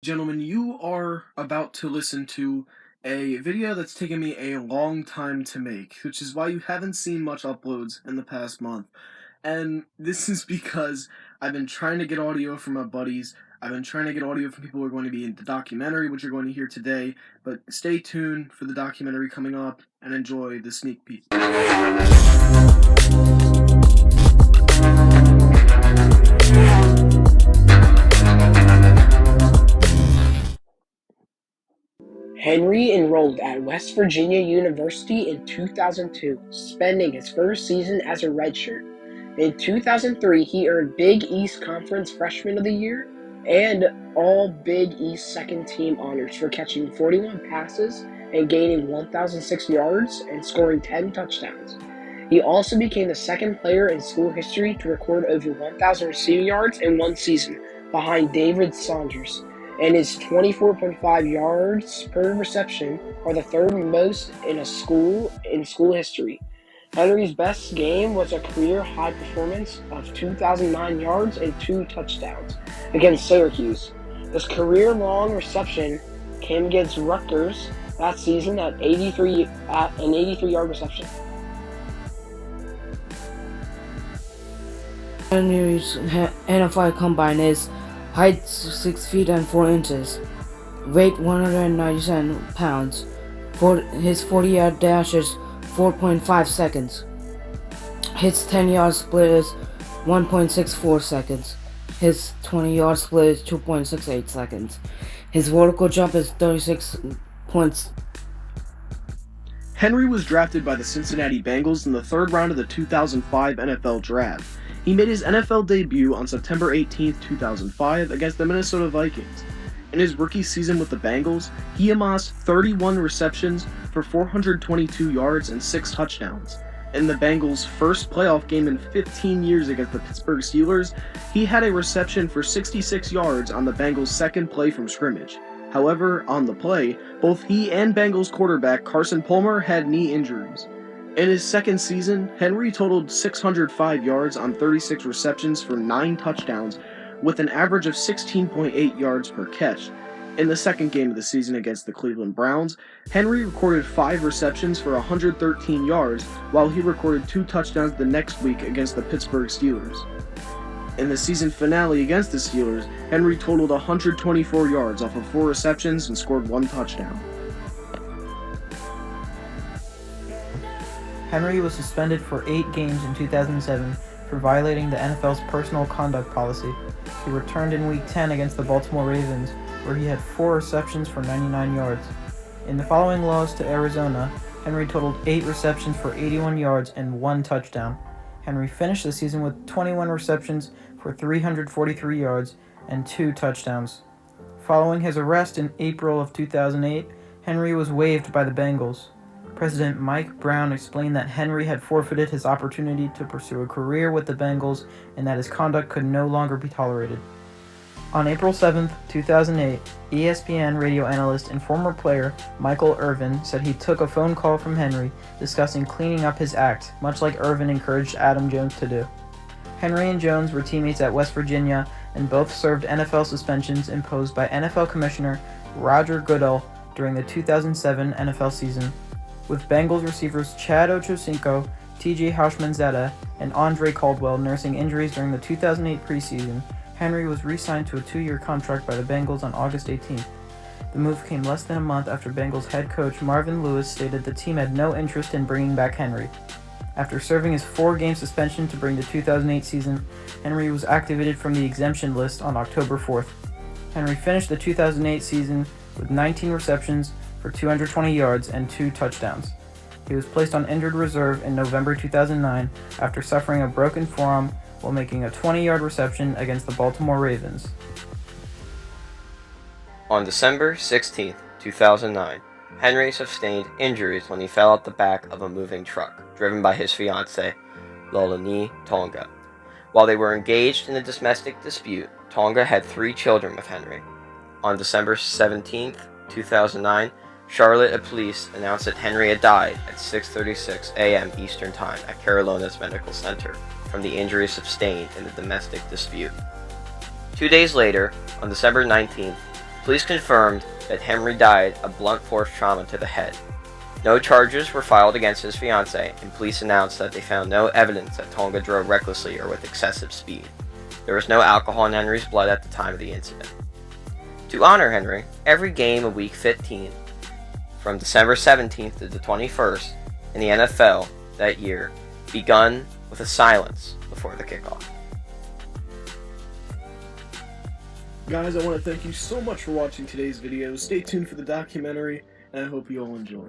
Gentlemen, you are about to listen to a video that's taken me a long time to make, which is why you haven't seen much uploads in the past month. And this is because I've been trying to get audio from my buddies. I've been trying to get audio from people who are going to be in the documentary, which you're going to hear today. But stay tuned for the documentary coming up and enjoy the sneak peek. Henry enrolled at West Virginia University in 2002, spending his first season as a redshirt. In 2003, he earned Big East Conference Freshman of the Year and All Big East Second Team honors for catching 41 passes and gaining 1,006 yards and scoring 10 touchdowns. He also became the second player in school history to record over 1,000 receiving yards in one season, behind David Saunders, and his 24.5 yards per reception are the third most in school history. Henry's best game was a career-high performance of 2,009 yards and 2 touchdowns against Syracuse. His career-long reception came against Rutgers that season at an 83-yard reception. Henry's NFL combine is height 6 feet and 4 inches, weight 197 pounds. His 40-yard dash is 4.5 seconds. His 10-yard split is 1.64 seconds. His 20-yard split is 2.68 seconds. His vertical jump is 36 points. Henry was drafted by the Cincinnati Bengals in the third round of the 2005 NFL Draft. He made his NFL debut on September 18, 2005 against the Minnesota Vikings. In his rookie season with the Bengals, he amassed 31 receptions for 422 yards and 6 touchdowns. In the Bengals' first playoff game in 15 years against the Pittsburgh Steelers, he had a reception for 66 yards on the Bengals' second play from scrimmage. However, on the play, both he and Bengals quarterback Carson Palmer had knee injuries. In his second season, Henry totaled 605 yards on 36 receptions for 9 touchdowns, with an average of 16.8 yards per catch. In the second game of the season against the Cleveland Browns, Henry recorded 5 receptions for 113 yards, while he recorded 2 touchdowns the next week against the Pittsburgh Steelers. In the season finale against the Steelers, Henry totaled 124 yards off of 4 receptions and scored 1 touchdown. Henry was suspended for 8 games in 2007 for violating the NFL's personal conduct policy. He returned in Week 10 against the Baltimore Ravens, where he had 4 receptions for 99 yards. In the following loss to Arizona, Henry totaled 8 receptions for 81 yards and 1 touchdown. Henry finished the season with 21 receptions for 343 yards and 2 touchdowns. Following his arrest in April of 2008, Henry was waived by the Bengals. President Mike Brown explained that Henry had forfeited his opportunity to pursue a career with the Bengals and that his conduct could no longer be tolerated. On April 7, 2008, ESPN radio analyst and former player Michael Irvin said he took a phone call from Henry discussing cleaning up his act, much like Irvin encouraged Adam Jones to do. Henry and Jones were teammates at West Virginia and both served NFL suspensions imposed by NFL Commissioner Roger Goodell during the 2007 NFL season. With Bengals receivers Chad Ochocinco, T.J. Houshmandzadeh, and Andre Caldwell nursing injuries during the 2008 preseason, Henry was re-signed to a 2-year contract by the Bengals on August 18th. The move came less than a month after Bengals head coach Marvin Lewis stated the team had no interest in bringing back Henry. After serving his 4-game suspension to bring the 2008 season, Henry was activated from the exemption list on October 4th. Henry finished the 2008 season with 19 receptions for 220 yards and 2 touchdowns. He was placed on injured reserve in November 2009 after suffering a broken forearm while making a 20-yard reception against the Baltimore Ravens. On December 16, 2009, Henry sustained injuries when he fell out the back of a moving truck driven by his fiancée, Lolani Tonga. While they were engaged in a domestic dispute, Tonga had 3 children with Henry. On December 17, 2009, Charlotte police announced that Henry had died at 6:36 a.m. Eastern Time at Carolinas Medical Center from the injuries sustained in the domestic dispute. 2 days later, on December 19th, Police confirmed that Henry died of blunt force trauma to the head. No charges were filed against his fiancée, and police announced that they found no evidence that Tonga drove recklessly or with excessive speed. There was no alcohol in Henry's blood at the time of the incident. To honor Henry, every game of Week 15, from December 17th to the 21st in the NFL that year, begun with a silence before the kickoff. Guys, I want to thank you so much for watching today's video. Stay tuned for the documentary, and I hope you all enjoy.